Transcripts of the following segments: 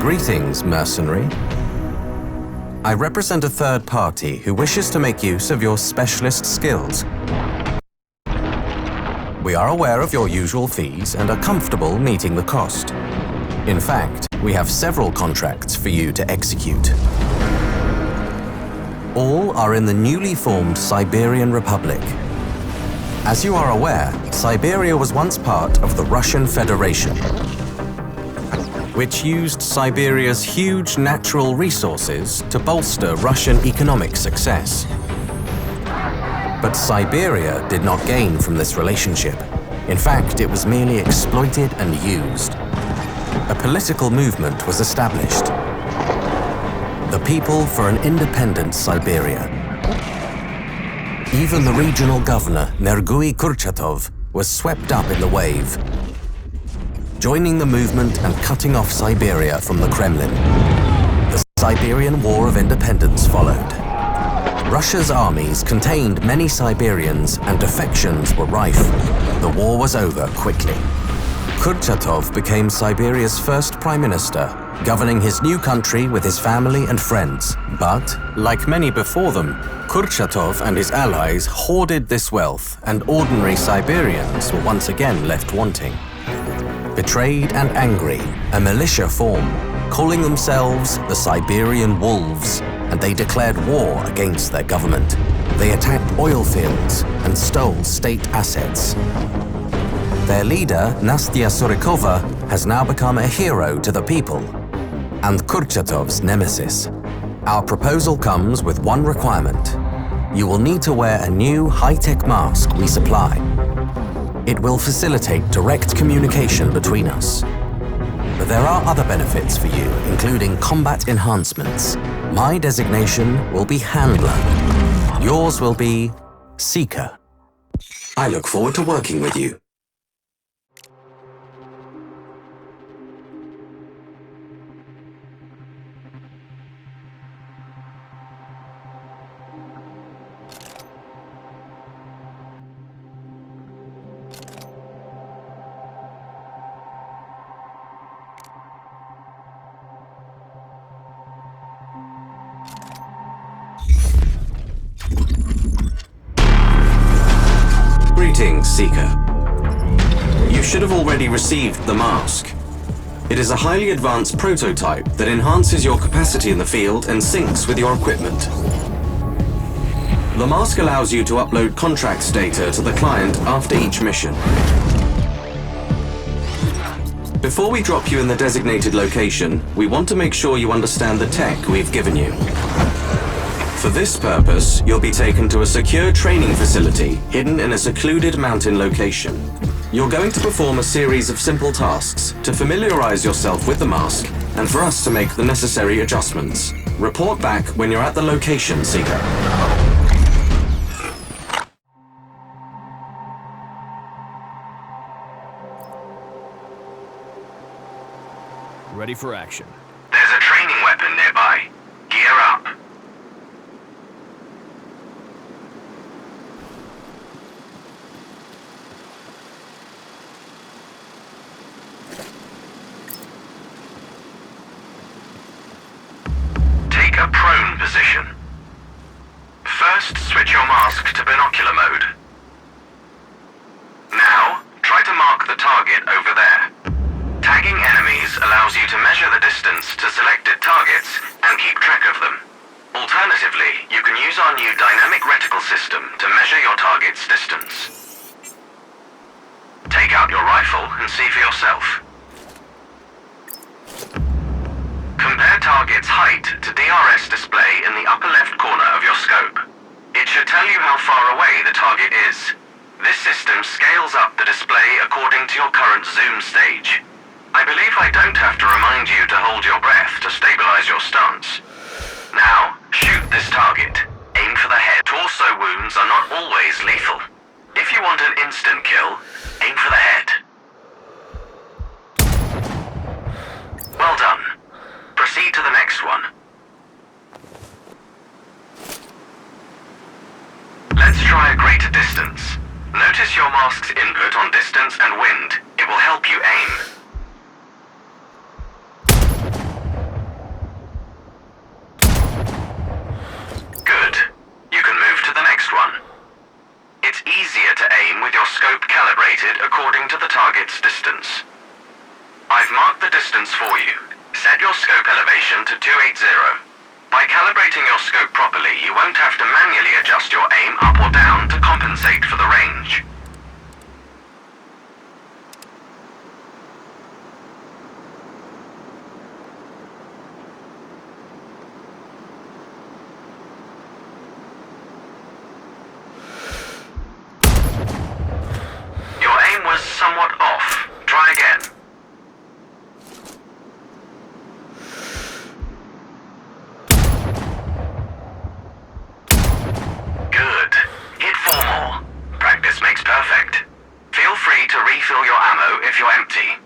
Greetings, mercenary. I represent a third party who wishes to make use of your specialist skills. We are aware of your usual fees and are comfortable meeting the cost. In fact, we have several contracts for you to execute. All are in the newly formed Siberian Republic. As you are aware, Siberia was once part of the Russian Federation, which used Siberia's huge natural resources to bolster Russian economic success. But Siberia did not gain from this relationship. In fact, it was merely exploited and used. A political movement was established. The People for an Independent Siberia. Even the regional governor, Nergui Kurchatov, was swept up in the wave, joining the movement and cutting off Siberia from the Kremlin. The Siberian War of Independence followed. Russia's armies contained many Siberians and defections were rife. The war was over quickly. Kurchatov became Siberia's first prime minister, governing his new country with his family and friends. But, like many before them, Kurchatov and his allies hoarded this wealth, and ordinary Siberians were once again left wanting. Betrayed and angry, a militia formed, calling themselves the Siberian Wolves, and they declared war against their government. They attacked oil fields and stole state assets. Their leader, Nastya Surikova, has now become a hero to the people, and Kurchatov's nemesis. Our proposal comes with one requirement. You will need to wear a new high-tech mask we supply. It will facilitate direct communication between us. But there are other benefits for you, including combat enhancements. My designation will be Handler. Yours will be Seeker. I look forward to working with you. Greetings, Seeker. You should have already received the mask. It is a highly advanced prototype that enhances your capacity in the field and syncs with your equipment. The mask allows you to upload contracts data to the client after each mission. Before we drop you in the designated location, we want to make sure you understand the tech we've given you. For this purpose, you'll be taken to a secure training facility hidden in a secluded mountain location. You're going to perform a series of simple tasks to familiarize yourself with the mask and for us to make the necessary adjustments. Report back when you're at the location, Seeker. Ready for action. There's a training weapon nearby. Gear up. Take a prone position. First, switch your mask to binocular mode. Now, try to mark the target over there. Tagging enemies allows you to measure the distance to selected targets and keep track of them. Alternatively, you can use our new dynamic reticle system to measure your target's distance. Take out your rifle and see for yourself. Compare target's height to DRS display in the upper left corner of your scope. It should tell you how far away the target is. This system scales up the display according to your current zoom stage. I believe I don't have to remind you to hold your breath to stabilize your stance. Now, shoot this target. Aim for the head. Torso wounds are not always lethal. If you want an instant kill, aim for the head. Well done. Proceed to the next one. Let's try a greater distance. Notice your mask's input on distance and wind. It will help you aim. according to the target's distance. I've marked the distance for you. Set your scope elevation to 280. By calibrating your scope properly, you won't have to manually adjust your aim up or down to compensate for the range. Your aim was somewhat off. Try again. Good. Hit 4 more. Practice makes perfect. Feel free to refill your ammo if you're empty.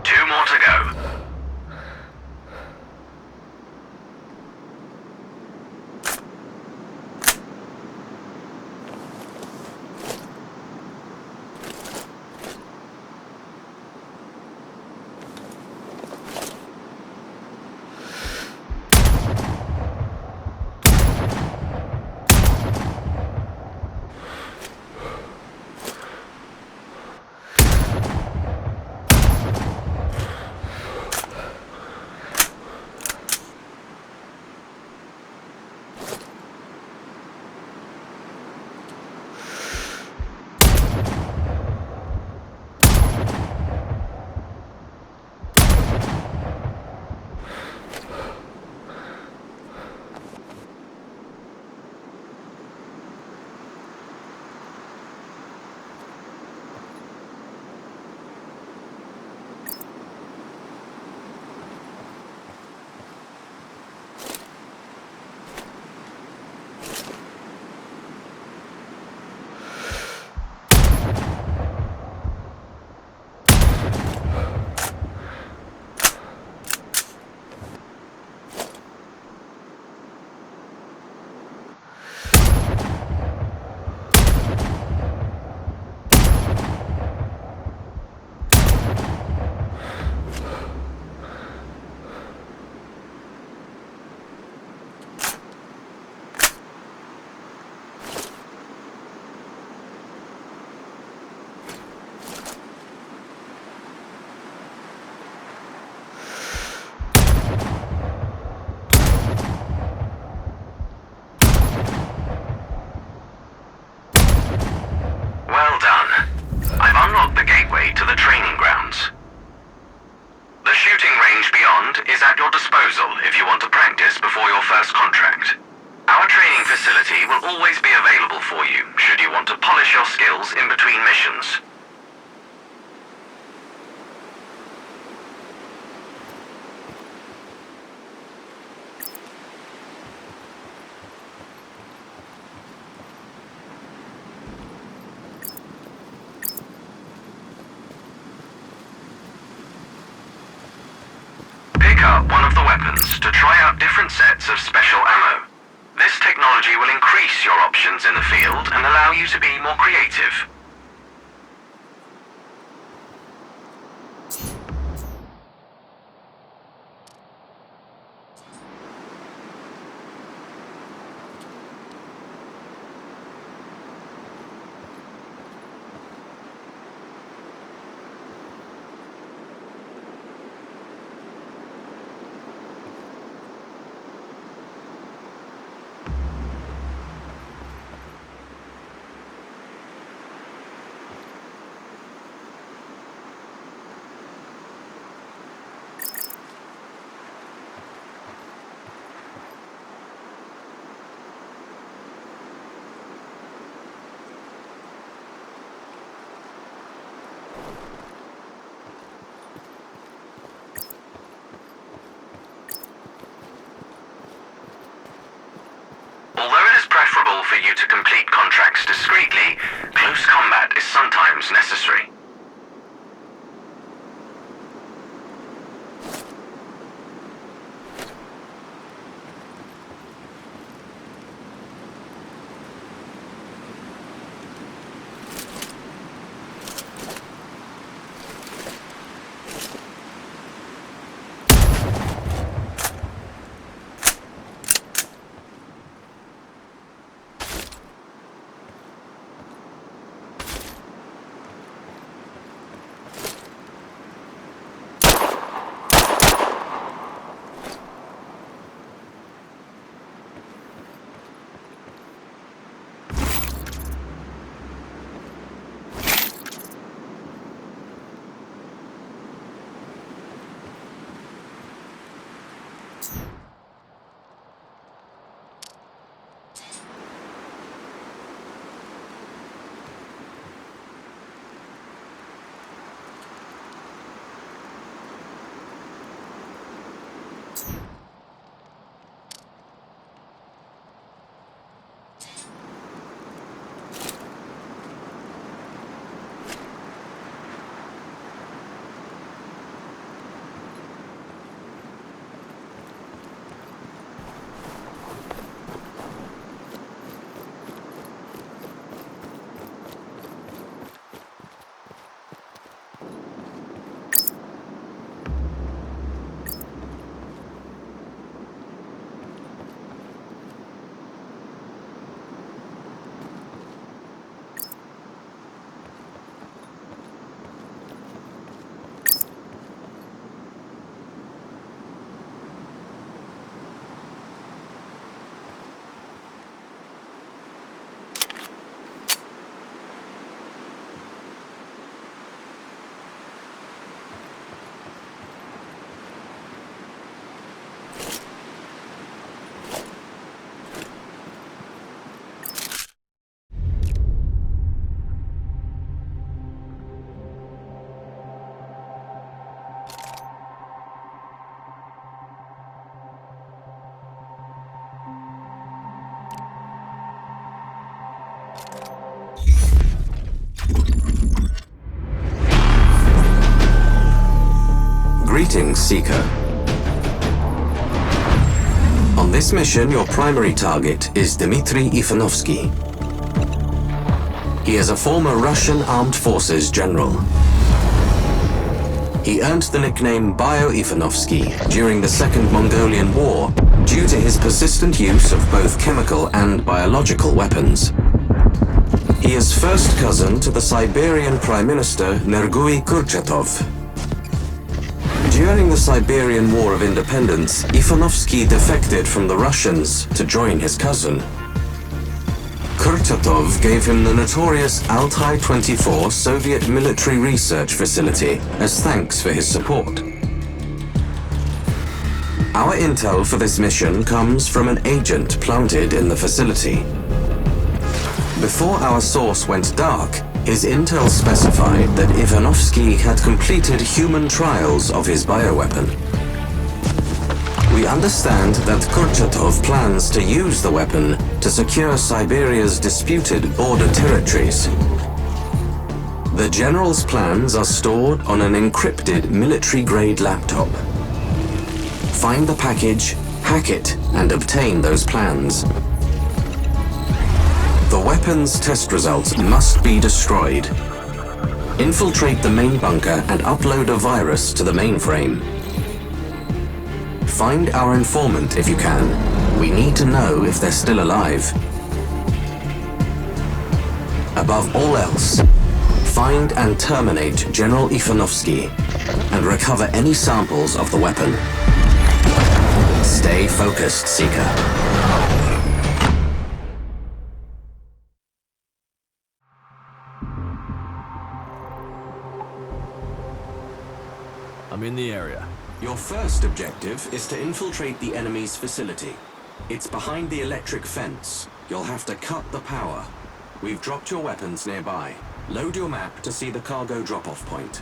Two more to go. Well done. I've unlocked the gateway to the training grounds. The shooting range beyond is at your disposal if you want to practice before your first contract. Our training facility will always be available for you should you want to polish your skills in between missions. Pick up one of the weapons to try out different sets of special ammo. This technology will increase your options in the field and allow you to be more creative. Although it is preferable for you to complete contracts discreetly, close combat is sometimes necessary. Greetings, Seeker. On this mission, your primary target is Dmitry Ivanovsky. He is a former Russian Armed Forces general. He earned the nickname Bio-Ivanovsky during the Second Mongolian War due to his persistent use of both chemical and biological weapons. He is first cousin to the Siberian Prime Minister Nergui Kurchatov. During the Siberian War of Independence, Ivanovsky defected from the Russians to join his cousin. Kurchatov gave him the notorious Altai-24 Soviet military research facility as thanks for his support. Our intel for this mission comes from an agent planted in the facility. Before our source went dark, his intel specified that Ivanovsky had completed human trials of his bioweapon. We understand that Kurchatov plans to use the weapon to secure Siberia's disputed border territories. The General's plans are stored on an encrypted military-grade laptop. Find the package, hack it, and obtain those plans. The weapon's test results must be destroyed. Infiltrate the main bunker and upload a virus to the mainframe. Find our informant if you can. We need to know if they're still alive. Above all else, find and terminate General Ivanovsky and recover any samples of the weapon. Stay focused, Seeker. I'm in the area. Your first objective is to infiltrate the enemy's facility. It's behind the electric fence. You'll have to cut the power. We've dropped your weapons nearby. Load your map to see the cargo drop-off point.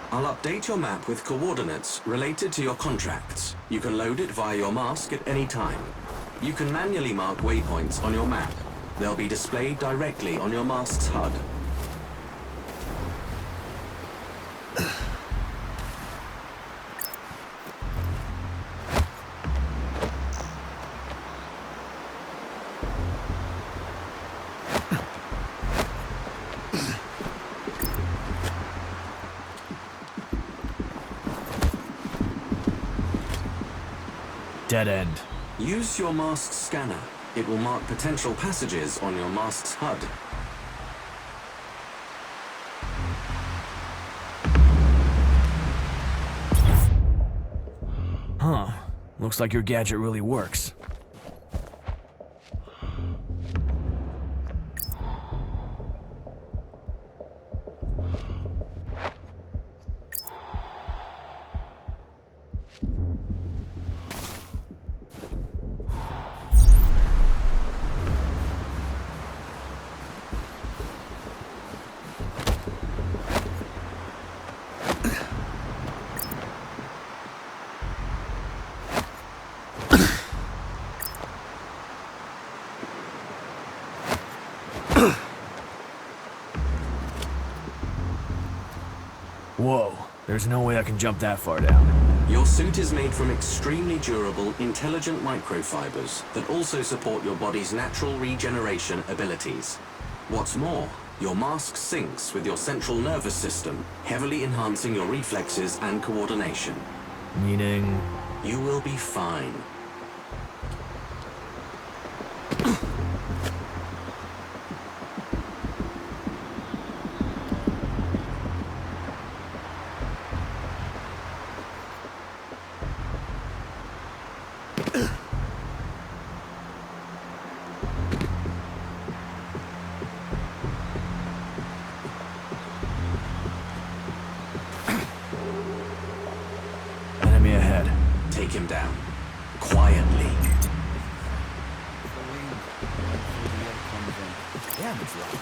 I'll update your map with coordinates related to your contracts. You can load it via your mask at any time. You can manually mark waypoints on your map. They'll be displayed directly on your mask's HUD. Dead end. Use your mask's scanner. It will mark potential passages on your mask's HUD. Huh. Looks like your gadget really works. Whoa, there's no way I can jump that far down. Your suit is made from extremely durable, intelligent microfibers that also support your body's natural regeneration abilities. What's more, your mask syncs with your central nervous system, heavily enhancing your reflexes and coordination. Meaning? You will be fine. Enemy ahead. Take him down. Quietly. Damn, it's loud.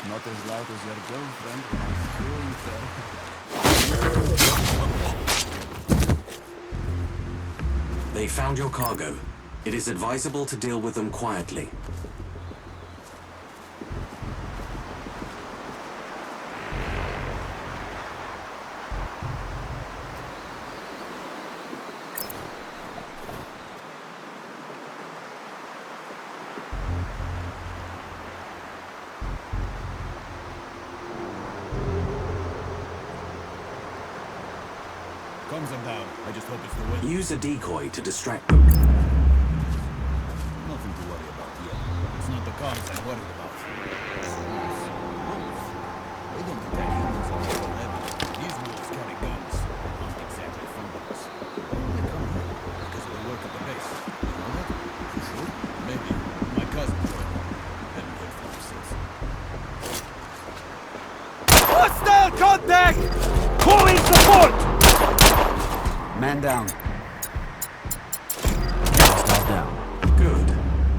Not as loud as your girlfriend when I'm screwing her. They found your cargo. It is advisable to deal with them quietly. Guns are down. I just hope it's the way. Use a decoy to distract them. Nothing to worry about yet. It's not the cars I'm worried about. Wolves. They don't attack humans on their level. These wolves carry guns. Not exactly fungos. They come here because they work at the base. You know that? For sure? Maybe. My cousin joined them. Haven't heard from him since. Hostile contact! Calling support! Man down. Hostile down. Good.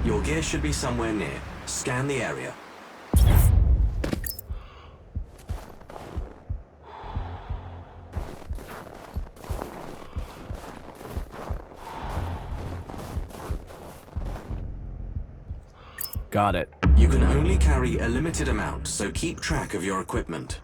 Your gear should be somewhere near. Scan the area. Got it. You can only carry a limited amount, so keep track of your equipment.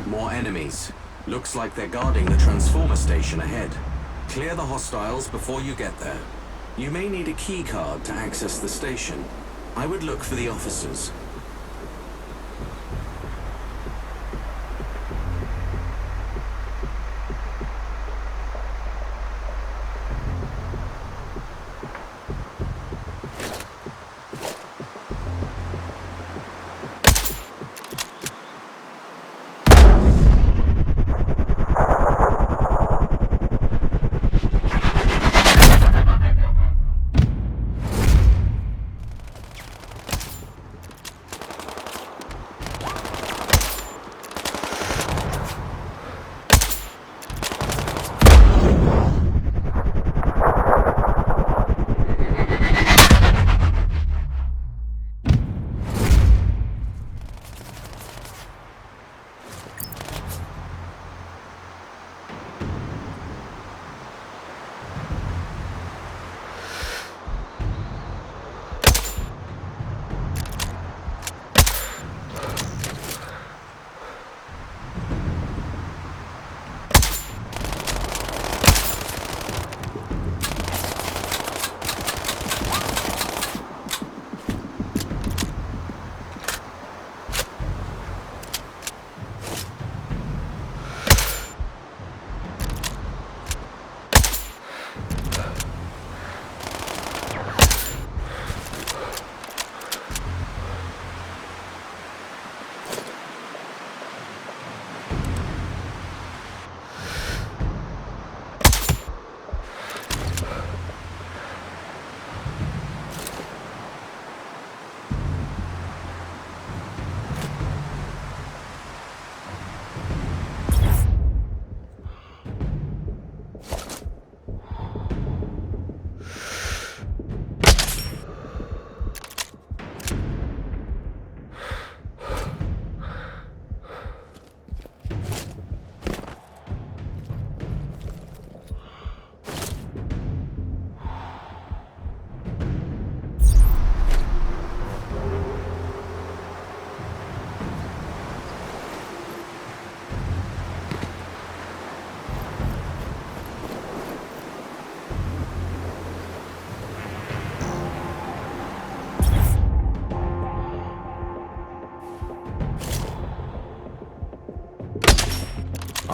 More enemies. Looks like they're guarding the transformer station ahead. Clear the hostiles before you get there. You may need a key card to access the station. I would look for the officers.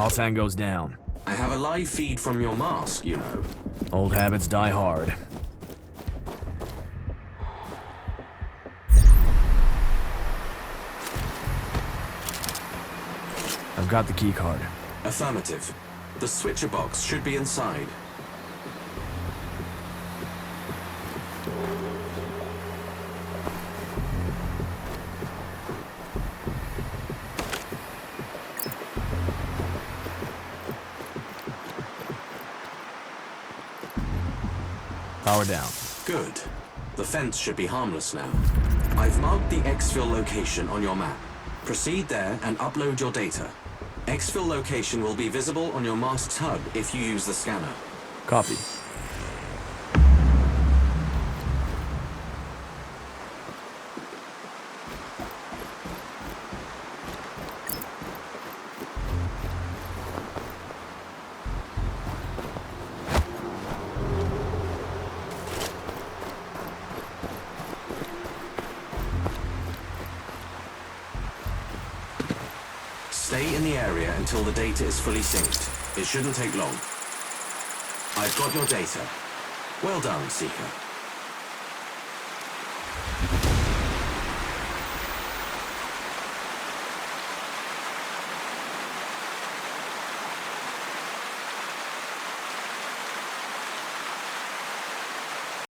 All Tango's down. I have a live feed from your mask, you know. Old habits die hard. I've got the key card. Affirmative. The switcher box should be inside. Power down. Good. The fence should be harmless now. I've marked the exfil location on your map. Proceed there and upload your data. Exfil location will be visible on your mask's HUD if you use the scanner. Copy. Stay in the area until the data is fully synced. It shouldn't take long. I've got your data. Well done, Seeker.